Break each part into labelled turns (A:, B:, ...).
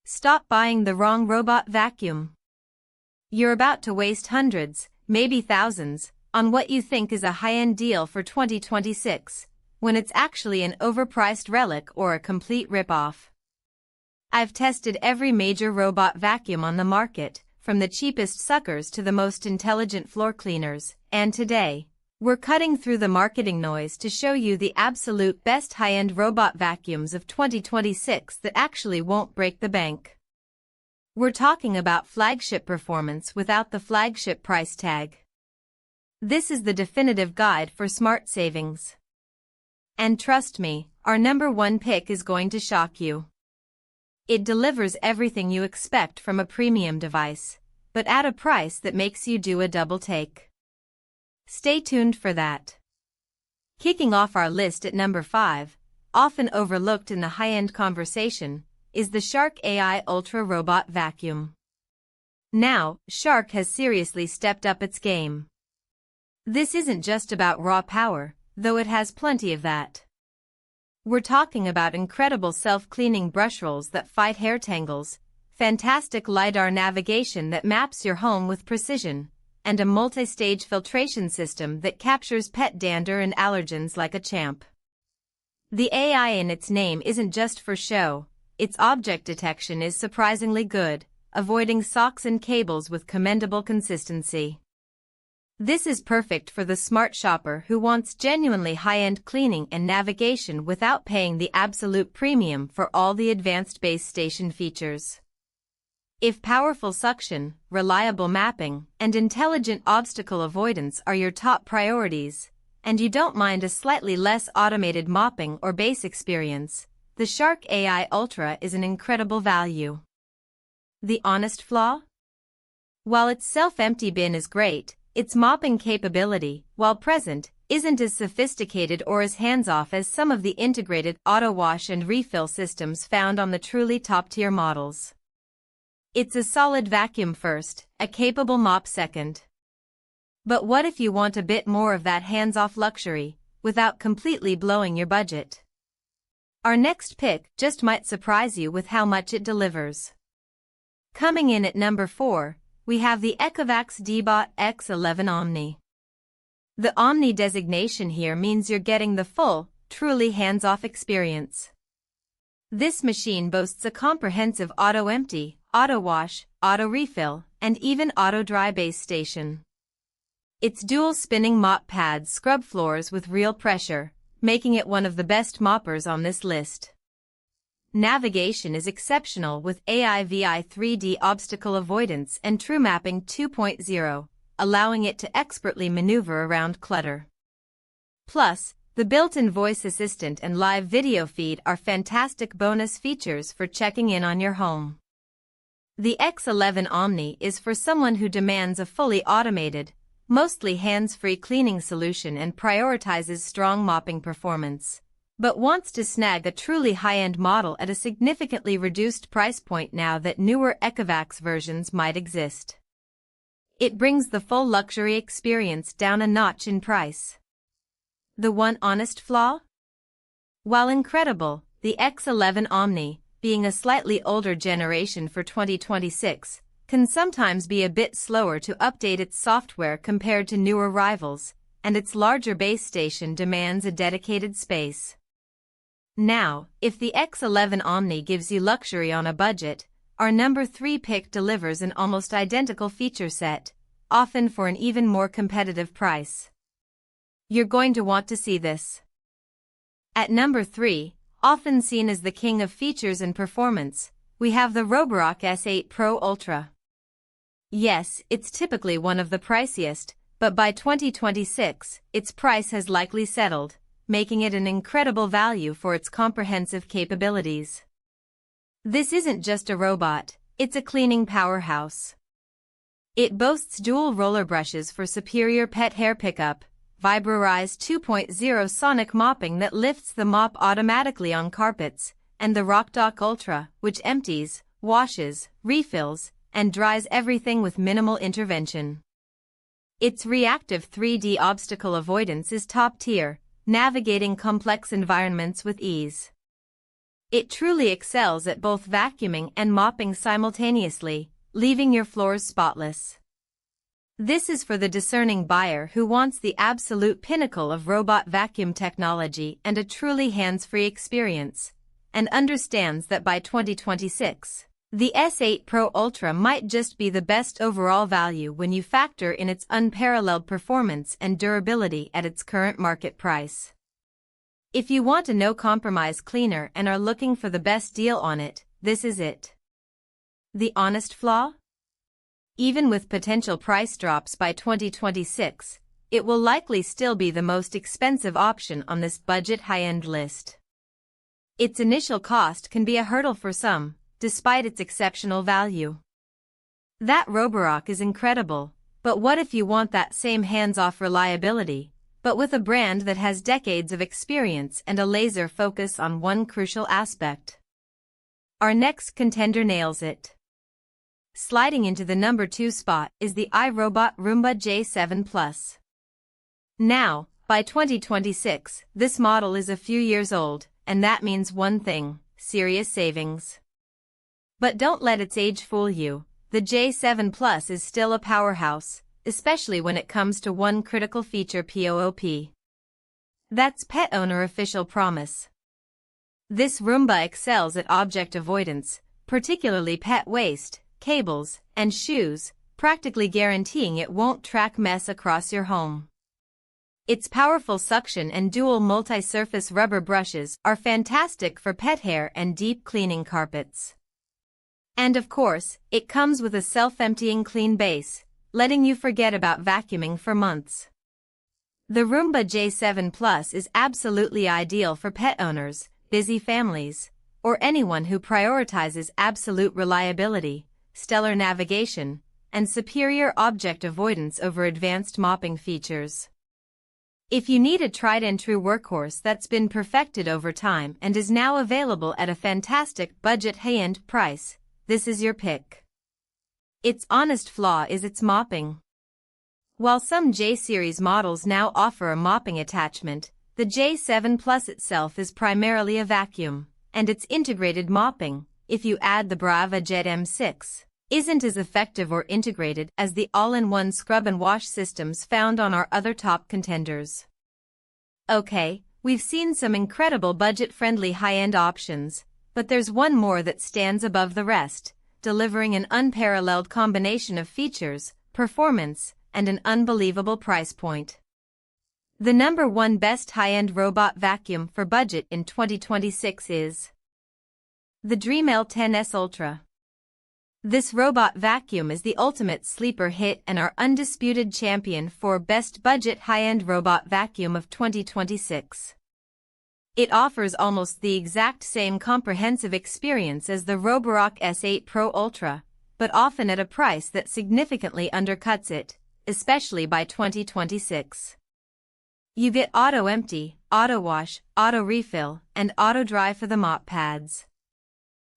A: Stop buying the wrong robot vacuum. You're about to waste hundreds, maybe thousands, on what you think is a high-end deal for 2026, when it's actually an overpriced relic or a complete rip-off. I've tested every major robot vacuum on the market, from the cheapest suckers to the most intelligent floor cleaners, and today, we're cutting through the marketing noise to show you the absolute best high-end robot vacuums of 2026 that actually won't break the bank. We're talking about flagship performance without the flagship price tag. This is the definitive guide for smart savings. And trust me, our number one pick is going to shock you. It delivers everything you expect from a premium device, but at a price that makes you do a double take. Stay tuned for that. Kicking off our list at number 5, often overlooked in the high-end conversation, is the Shark AI Ultra Robot Vacuum. Now, Shark has seriously stepped up its game. This isn't just about raw power, though it has plenty of that. We're talking about incredible self-cleaning brush rolls that fight hair tangles, fantastic LiDAR navigation that maps your home with precision, and a multi-stage filtration system that captures pet dander and allergens like a champ. The AI in its name isn't just for show, its object detection is surprisingly good, avoiding socks and cables with commendable consistency. This is perfect for the smart shopper who wants genuinely high-end cleaning and navigation without paying the absolute premium for all the advanced base station features. If powerful suction, reliable mapping, and intelligent obstacle avoidance are your top priorities, and you don't mind a slightly less automated mopping or base experience, the Shark AI Ultra is an incredible value. The honest flaw? While its self-empty bin is great, its mopping capability, while present, isn't as sophisticated or as hands-off as some of the integrated auto wash and refill systems found on the truly top-tier models. It's a solid vacuum first, a capable mop second. But what if you want a bit more of that hands-off luxury, without completely blowing your budget? Our next pick just might surprise you with how much it delivers. Coming in at number 4, we have the Ecovacs Deebot X11 Omni. The Omni designation here means you're getting the full, truly hands-off experience. This machine boasts a comprehensive auto-empty, auto-wash, auto-refill, and even auto-dry base station. Its dual spinning mop pads scrub floors with real pressure, making it one of the best moppers on this list. Navigation is exceptional with AI-VI 3D obstacle avoidance and True Mapping 2.0, allowing it to expertly maneuver around clutter. Plus, the built-in voice assistant and live video feed are fantastic bonus features for checking in on your home. The X11 Omni is for someone who demands a fully automated, mostly hands-free cleaning solution and prioritizes strong mopping performance, but wants to snag a truly high-end model at a significantly reduced price point now that newer Ecovacs versions might exist. It brings the full luxury experience down a notch in price. The one honest flaw? While incredible, the X11 Omni, being a slightly older generation for 2026, can sometimes be a bit slower to update its software compared to newer rivals, and its larger base station demands a dedicated space. Now, if the X11 Omni gives you luxury on a budget, our number 3 pick delivers an almost identical feature set, often for an even more competitive price. You're going to want to see this. At number 3, often seen as the king of features and performance, we have the Roborock S8 Pro Ultra. Yes, it's typically one of the priciest, but by 2026, its price has likely settled, making it an incredible value for its comprehensive capabilities. This isn't just a robot, it's a cleaning powerhouse. It boasts dual roller brushes for superior pet hair pickup, Vibrorise 2.0 sonic mopping that lifts the mop automatically on carpets, and the RockDock Ultra, which empties, washes, refills, and dries everything with minimal intervention. Its reactive 3D obstacle avoidance is top tier, navigating complex environments with ease. It truly excels at both vacuuming and mopping simultaneously, leaving your floors spotless. This is for the discerning buyer who wants the absolute pinnacle of robot vacuum technology and a truly hands-free experience, and understands that by 2026, the S8 Pro Ultra might just be the best overall value when you factor in its unparalleled performance and durability at its current market price. If you want a no-compromise cleaner and are looking for the best deal on it, this is it. The honest flaw? Even with potential price drops by 2026, it will likely still be the most expensive option on this budget high-end list. Its initial cost can be a hurdle for some, despite its exceptional value. That Roborock is incredible, but what if you want that same hands-off reliability, but with a brand that has decades of experience and a laser focus on one crucial aspect? Our next contender nails it. Sliding into the number 2 spot is the iRobot Roomba J7 Plus. Now, by 2026, this model is a few years old, and that means one thing: serious savings. But don't let its age fool you. The J7 Plus is still a powerhouse, especially when it comes to one critical feature: POOP. That's pet owner official promise. This Roomba excels at object avoidance, particularly pet waste, cables, and shoes, practically guaranteeing it won't track mess across your home. Its powerful suction and dual multi-surface rubber brushes are fantastic for pet hair and deep cleaning carpets. And of course, it comes with a self-emptying clean base, letting you forget about vacuuming for months. The Roomba J7 Plus is absolutely ideal for pet owners, busy families, or anyone who prioritizes absolute reliability, stellar navigation, and superior object avoidance over advanced mopping features. If you need a tried-and-true workhorse that's been perfected over time and is now available at a fantastic budget high-end price, this is your pick. Its honest flaw is its mopping. While some J-series models now offer a mopping attachment, the J7 Plus itself is primarily a vacuum, and its integrated mopping, if you add the Brava Jet M6, isn't as effective or integrated as the all-in-one scrub and wash systems found on our other top contenders. Okay, we've seen some incredible budget-friendly high-end options, but there's one more that stands above the rest, delivering an unparalleled combination of features, performance, and an unbelievable price point. The number 1 best high-end robot vacuum for budget in 2026 is the DreameL10s Ultra. This robot vacuum is the ultimate sleeper hit and our undisputed champion for best budget high-end robot vacuum of 2026. It offers almost the exact same comprehensive experience as the Roborock S8 Pro Ultra, but often at a price that significantly undercuts it, especially by 2026. You get auto empty, auto wash, auto refill, and auto dry for the mop pads.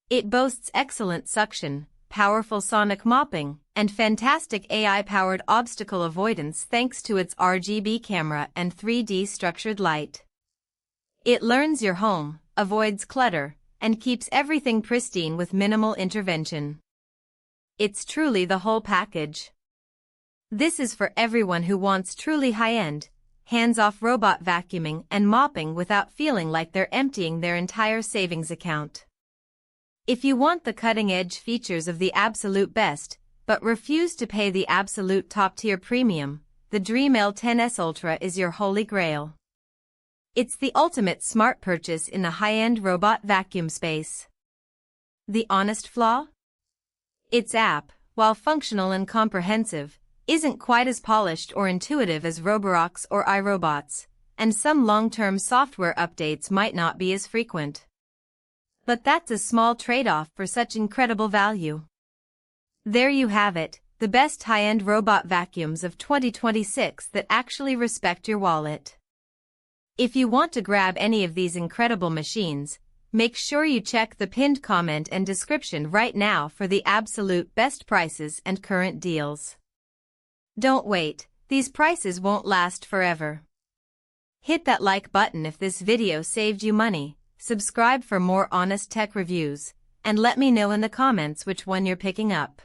A: It boasts excellent suction, powerful sonic mopping, and fantastic AI-powered obstacle avoidance thanks to its RGB camera and 3D structured light. It learns your home, avoids clutter, and keeps everything pristine with minimal intervention. It's truly the whole package. This is for everyone who wants truly high-end, hands-off robot vacuuming and mopping without feeling like they're emptying their entire savings account. If you want the cutting-edge features of the absolute best, but refuse to pay the absolute top-tier premium, the DreameL10s Ultra is your holy grail. It's the ultimate smart purchase in the high-end robot vacuum space. The honest flaw? Its app, while functional and comprehensive, isn't quite as polished or intuitive as Roborock's or iRobot's, and some long-term software updates might not be as frequent. But that's a small trade-off for such incredible value. There you have it, the best high-end robot vacuums of 2026 that actually respect your wallet. If you want to grab any of these incredible machines, make sure you check the pinned comment and description right now for the absolute best prices and current deals. Don't wait, these prices won't last forever. Hit that like button if this video saved you money, subscribe for more honest tech reviews, and let me know in the comments which one you're picking up.